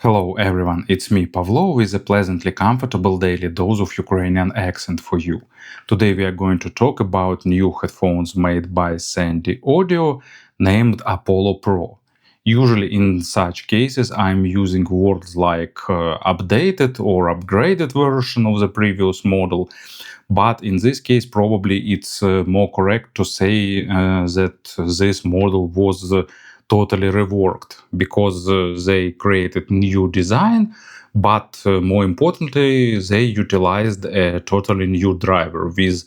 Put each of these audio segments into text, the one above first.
Hello everyone, it's me Pavlo with a pleasantly comfortable daily dose of Ukrainian accent for you. Today we are going to talk about new headphones made by Sendy Audio named Apollo Pro. Usually in such cases I'm using words like updated or upgraded version of the previous model, but in this case probably it's more correct to say that this model was totally reworked because they created new design, but more importantly they utilized a totally new driver with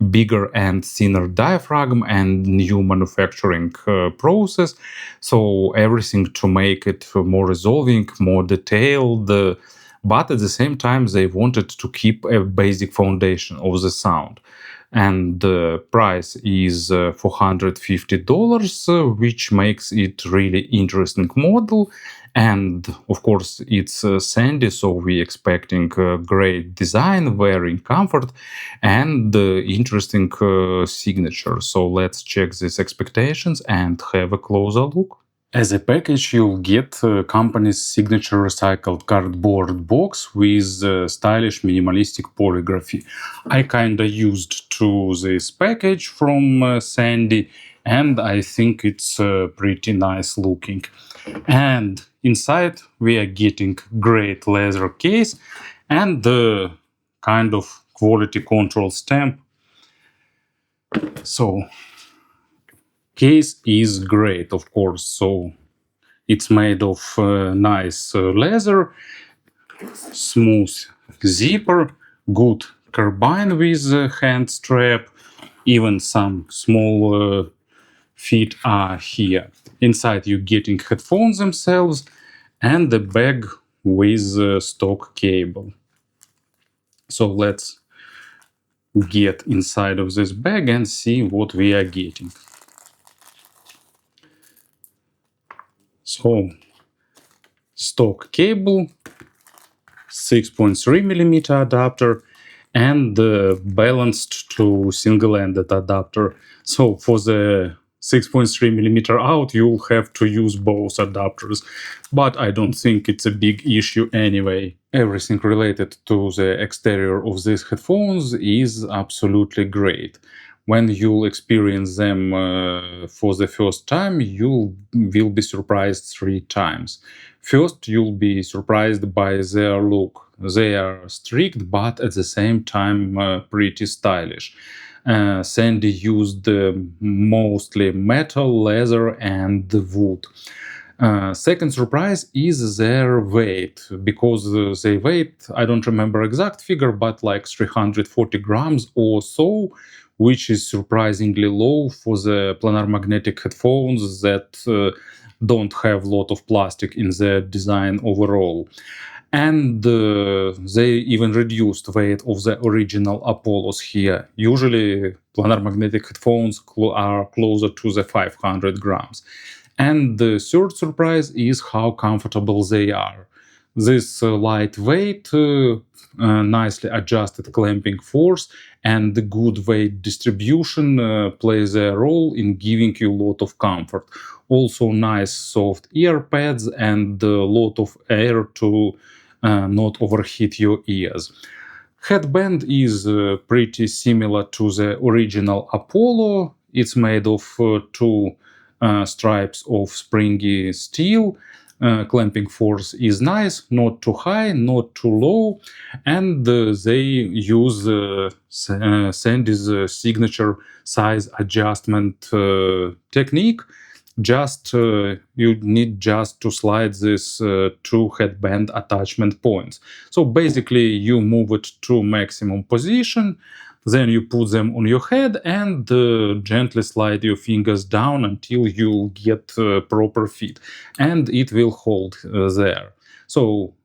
bigger and thinner diaphragm and new manufacturing process, so everything to make it more resolving, more detailed, but at the same time they wanted to keep a basic foundation of the sound. And the price is $450, which makes it really interesting model. And of course it's Sendy, so we expecting great design, wearing comfort, and interesting signature. So let's check these expectations and have a closer look. As a package, you'll get company's signature recycled cardboard box with stylish minimalistic polygraphy. I kinda used to this package from Sendy, and I think it's pretty nice looking. And inside we are getting great leather case and the kind of quality control stamp. So case is great, of course. So it's made of nice leather, smooth zipper, good carbine with hand strap, even some small feet are here. Inside you're getting headphones themselves and the bag with stock cable. So let's get inside of this bag and see what we are getting. So stock cable, 6.3mm adapter, and balanced to single-ended adapter. So for the 6.3mm out, you'll have to use both adapters, but I don't think it's a big issue anyway. Everything related to the exterior of these headphones is absolutely great. When you'll experience them for the first time, you will be surprised 3 times. First, you'll be surprised by their look. They are strict, but at the same time pretty stylish. Sendy used mostly metal, leather, and wood. Second surprise is their weight, because they weigh, I don't remember exact figure, but like 340 grams or so, which is surprisingly low for the planar magnetic headphones that don't have a lot of plastic in their design overall. And they even reduced weight of the original Apollos here. Usually planar magnetic headphones are closer to the 500 grams. And the third surprise is how comfortable they are. This lightweight, nicely adjusted clamping force and the good weight distribution plays a role in giving you a lot of comfort. Also nice soft ear pads and a lot of air to not overheat your ears. Headband is pretty similar to the original Apollo. It's made of 2 stripes of springy steel. Clamping force is nice, not too high, not too low, and they use Sendy's signature size adjustment technique. Just you need just to slide this 2 headband attachment points. So basically you move it to maximum position, then you put them on your head and gently slide your fingers down until you get proper fit, and it will hold there. So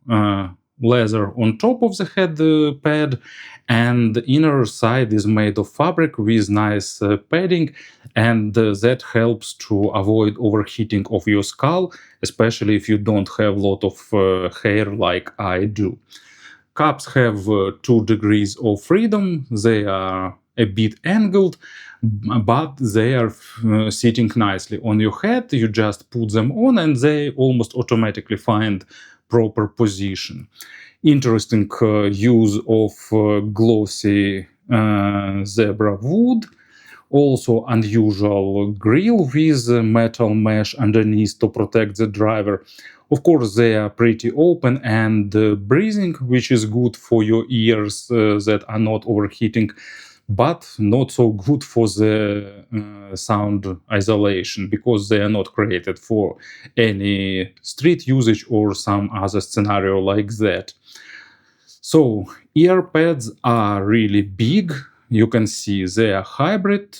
leather on top of the head pad, and the inner side is made of fabric with nice padding, and that helps to avoid overheating of your skull, especially if you don't have a lot of hair like I do. Cups have 2 degrees of freedom. They are a bit angled, but they are sitting nicely on your head. You just put them on and they almost automatically find proper position. Interesting use of glossy zebra wood. Also unusual grill with metal mesh underneath to protect the driver. Of course, they are pretty open and breathing, which is good for your ears that are not overheating, but not so good for the sound isolation because they are not created for any street usage or some other scenario like that. So ear pads are really big. You can see they are hybrid,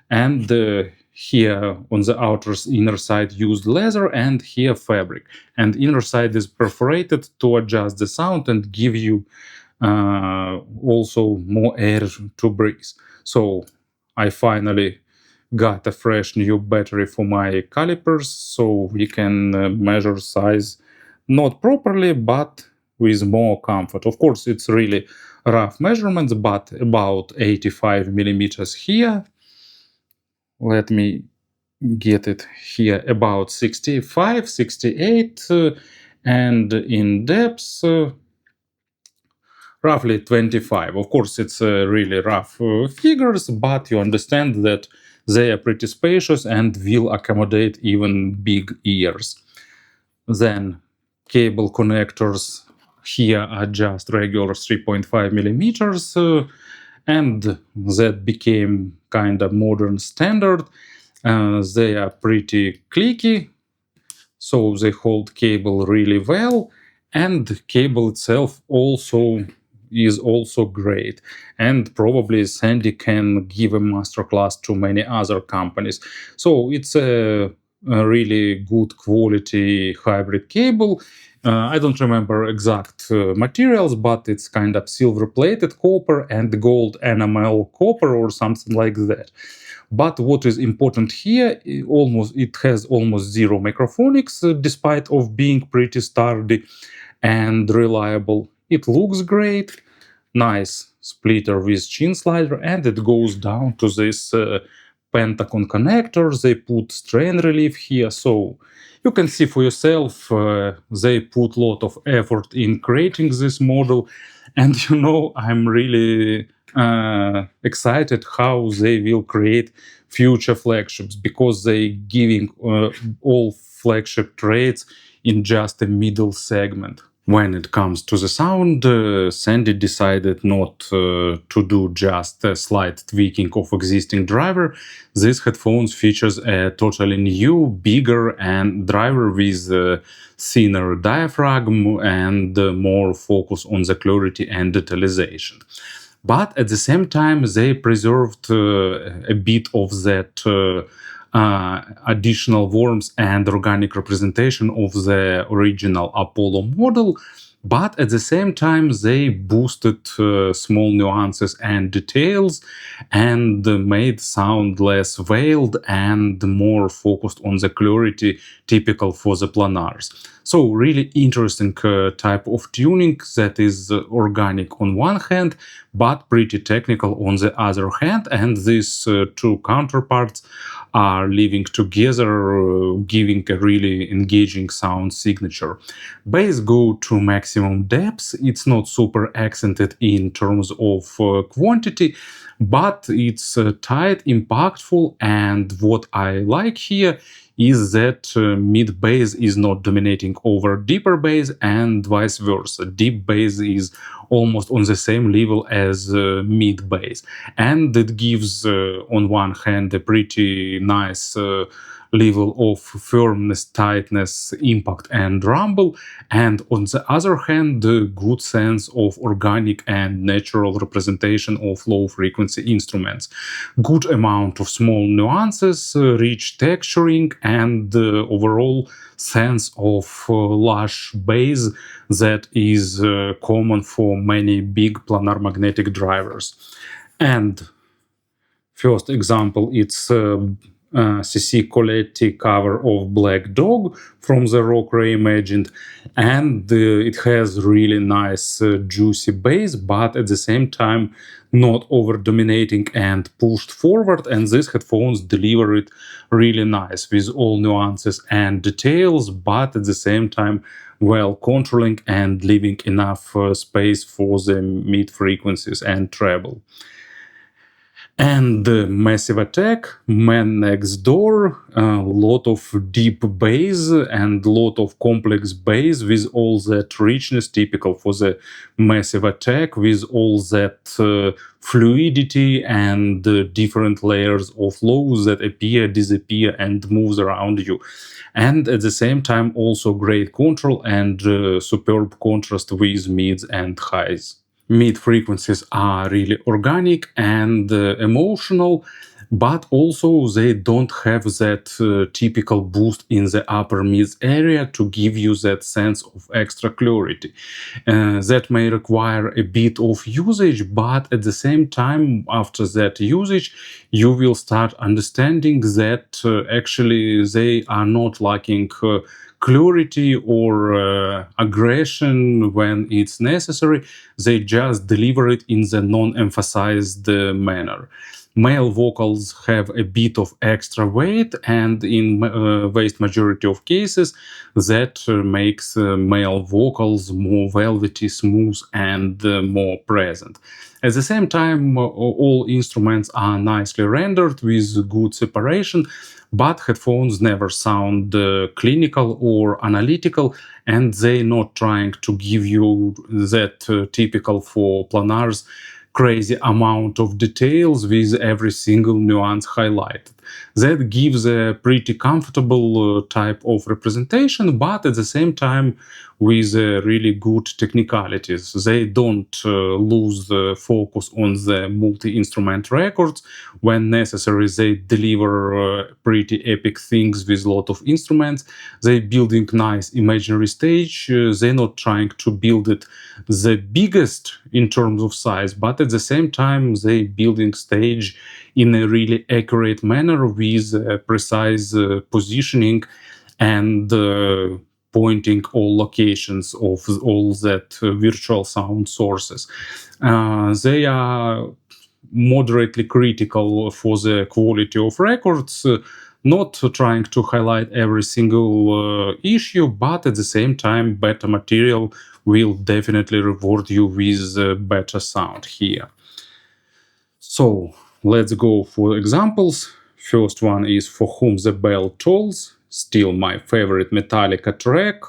and here on the outer inner side used leather and here fabric. And inner side is perforated to adjust the sound and give you also more air to breathe. So I finally got a fresh new battery for my calipers, so we can measure size not properly, but with more comfort. Of course, it's really rough measurements, but about 85 millimeters here. Let me get it here, about 65, 68, and in depth, roughly 25. Of course, it's really rough figures, but you understand that they are pretty spacious and will accommodate even big ears. Then cable connectors here are just regular 3.5 millimeters, and that became kind of modern standard. They are pretty clicky, so they hold cable really well, and cable itself also is also great, and probably Sendy can give a masterclass to many other companies. So it's a really good quality hybrid cable. I don't remember exact materials, but it's kind of silver plated copper and gold enamel copper or something like that. But what is important here, it has almost zero microphonics, despite of being pretty sturdy and reliable. It looks great, nice splitter with chin slider, and it goes down to this Pentacon connector. They put strain relief here, so you can see for yourself they put a lot of effort in creating this model, and I'm really excited how they will create future flagships, because they giving all flagship traits in just a middle segment. When it comes to the sound, Sendy decided not to do just a slight tweaking of existing driver. This headphones features a totally new, bigger and driver with a thinner diaphragm and more focus on the clarity and detalization. But at the same time, they preserved a bit of that additional warmth and organic representation of the original Apollo model. But at the same time, they boosted small nuances and details and made sound less veiled and more focused on the clarity typical for the planars. So really interesting type of tuning that is organic on one hand, but pretty technical on the other hand. And these two counterparts are living together, giving a really engaging sound signature. Bass go to maximum depth. It's not super accented in terms of quantity, but it's tight, impactful, and what I like here is that mid bass is not dominating over deeper bass and vice versa. Deep bass is almost on the same level as mid bass, and it gives on one hand a pretty nice level of firmness, tightness, impact, and rumble, and on the other hand, a good sense of organic and natural representation of low-frequency instruments. Good amount of small nuances, rich texturing, and overall sense of lush bass that is common for many big planar magnetic drivers. And first example, it's CC Coletti cover of Black Dog from the Rock Reimagined, and it has really nice juicy bass, but at the same time not over dominating and pushed forward, and these headphones deliver it really nice with all nuances and details, but at the same time well controlling and leaving enough space for the mid frequencies and treble. And Massive Attack, Man Next Door, a lot of deep bass and lot of complex bass with all that richness typical for the Massive Attack, with all that fluidity and different layers of lows that appear, disappear, and moves around you. And at the same time, also great control and superb contrast with mids and highs. Mid frequencies are really organic and emotional, but also they don't have that typical boost in the upper mids area to give you that sense of extra clarity. That may require a bit of usage, but at the same time, after that usage, you will start understanding that actually they are not lacking clarity or aggression when it's necessary. They just deliver it in the non-emphasized manner. Male vocals have a bit of extra weight, and in vast majority of cases, that makes male vocals more velvety, smooth, and more present. At the same time, all instruments are nicely rendered with good separation, but headphones never sound clinical or analytical, and they're not trying to give you that typical for planars crazy amount of details with every single nuance highlighted. That gives a pretty comfortable type of representation, but at the same time with really good technicalities. They don't lose the focus on the multi-instrument records. When necessary, they deliver pretty epic things with a lot of instruments. They're building nice imaginary stage. They're not trying to build it the biggest in terms of size, but at the same time, they're building stage in a really accurate manner with precise positioning and pointing all locations of all that virtual sound sources. They are moderately critical for the quality of records, not trying to highlight every single issue, but at the same time, better material will definitely reward you with better sound here. So let's go for examples. First one is For Whom the Bell Tolls, still my favorite Metallica track.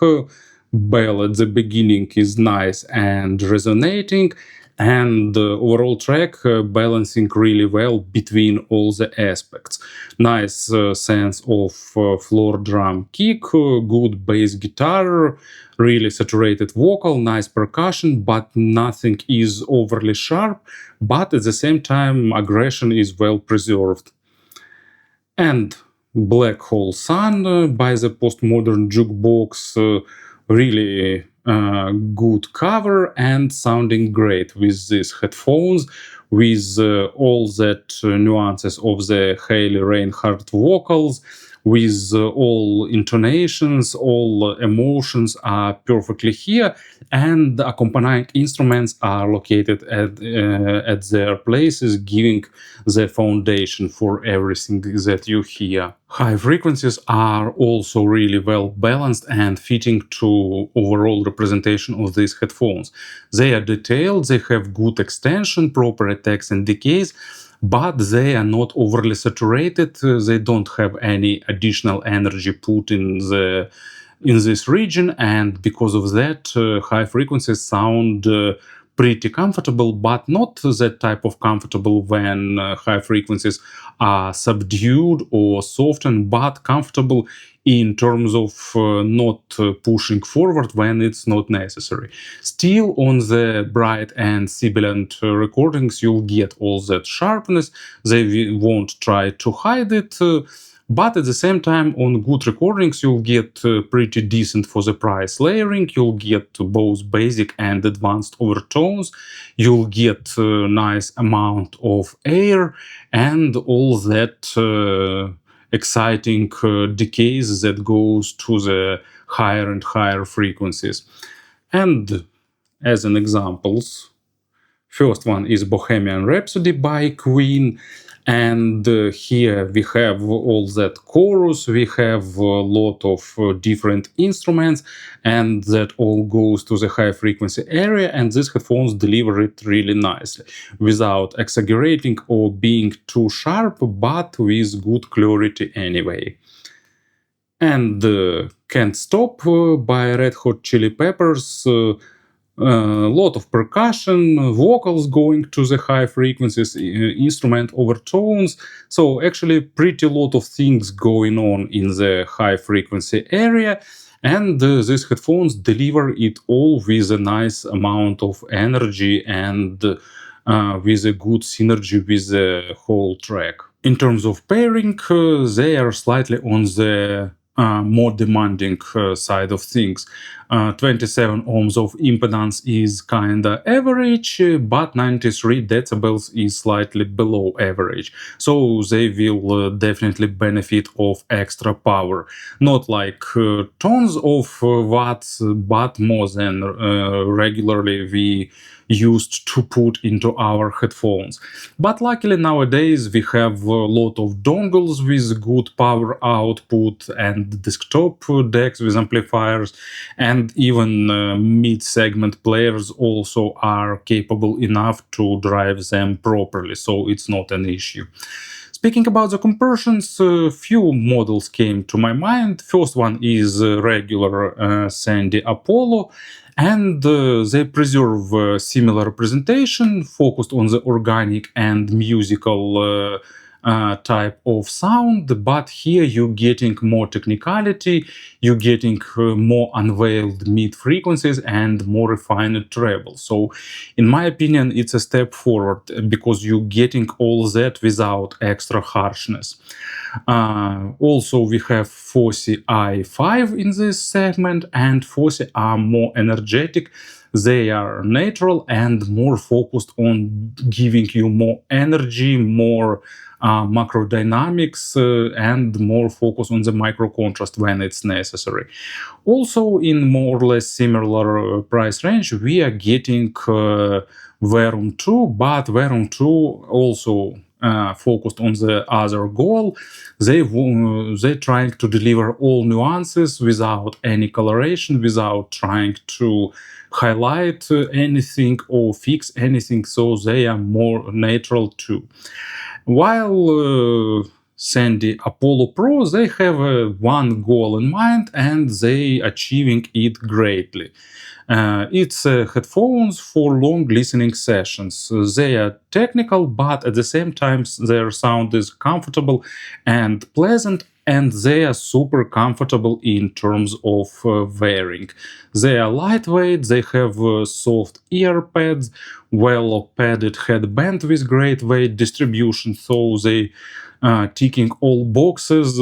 Bell at the beginning is nice and resonating, and the overall track balancing really well between all the aspects. Nice sense of floor drum kick, good bass guitar, really saturated vocal, nice percussion, but nothing is overly sharp, but at the same time aggression is well preserved. And Black Hole Sun by the Postmodern Jukebox, really good cover and sounding great with these headphones, with all that nuances of the Hayley Reinhardt vocals, with all intonations, all emotions are perfectly here, and the accompanying instruments are located at their places, giving the foundation for everything that you hear. High frequencies are also really well balanced and fitting to overall representation of these headphones. They are detailed, they have good extension, proper attacks and decays, but they are not overly saturated. They don't have any additional energy put in this region, and because of that, high frequencies sound pretty comfortable, but not that type of comfortable when high frequencies are subdued or softened, but comfortable in terms of not pushing forward when it's not necessary. Still, on the bright and sibilant recordings, you'll get all that sharpness. They won't try to hide it. But at the same time, on good recordings, you'll get pretty decent for the price layering. You'll get both basic and advanced overtones. You'll get a nice amount of air and all that exciting decays that goes to the higher and higher frequencies. And as an examples, first one is Bohemian Rhapsody by Queen. And here we have all that chorus, we have a lot of different instruments, and that all goes to the high frequency area, and these headphones deliver it really nicely, without exaggerating or being too sharp, but with good clarity anyway. And Can't Stop by Red Hot Chili Peppers, a lot of percussion, vocals going to the high frequencies, instrument overtones. So actually pretty lot of things going on in the high frequency area. And these headphones deliver it all with a nice amount of energy and with a good synergy with the whole track. In terms of pairing, they are slightly on the more demanding side of things. 27 ohms of impedance is kinda average, but 93 decibels is slightly below average. So they will definitely benefit of extra power. Not like tons of watts, but more than regularly we used to put into our headphones. But luckily nowadays we have a lot of dongles with good power output and desktop decks with amplifiers, and even mid-segment players also are capable enough to drive them properly, so it's not an issue. Speaking about the conversions, few models came to my mind. First one is regular Sendy Apollo, and they preserve similar presentation, focused on the organic and musical type of sound, but here you're getting more technicality, you're getting more unveiled mid frequencies and more refined treble. So in my opinion, it's a step forward because you're getting all that without extra harshness. Also, we have Fosse i5 in this segment, and Fosse are more energetic. They are natural and more focused on giving you more energy, more macro dynamics, and more focus on the micro contrast when it's necessary. Also, in more or less similar price range, we are getting Verum 2, but Verum 2 also focused on the other goal. They trying to deliver all nuances without any coloration, without trying to highlight anything or fix anything, so they are more natural too. While Sendy Apollo Pro, they have one goal in mind, and they achieving it greatly. It's headphones for long listening sessions. They are technical, but at the same time their sound is comfortable and pleasant, and they are super comfortable in terms of wearing. They are lightweight, they have soft ear pads, well padded headband with great weight distribution, so they ticking all boxes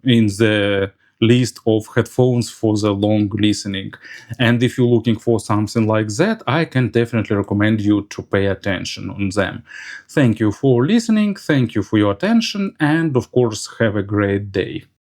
in the list of headphones for the long listening. And if you're looking for something like that, I can definitely recommend you to pay attention on them. Thank you for listening, thank you for your attention, and of course have a great day.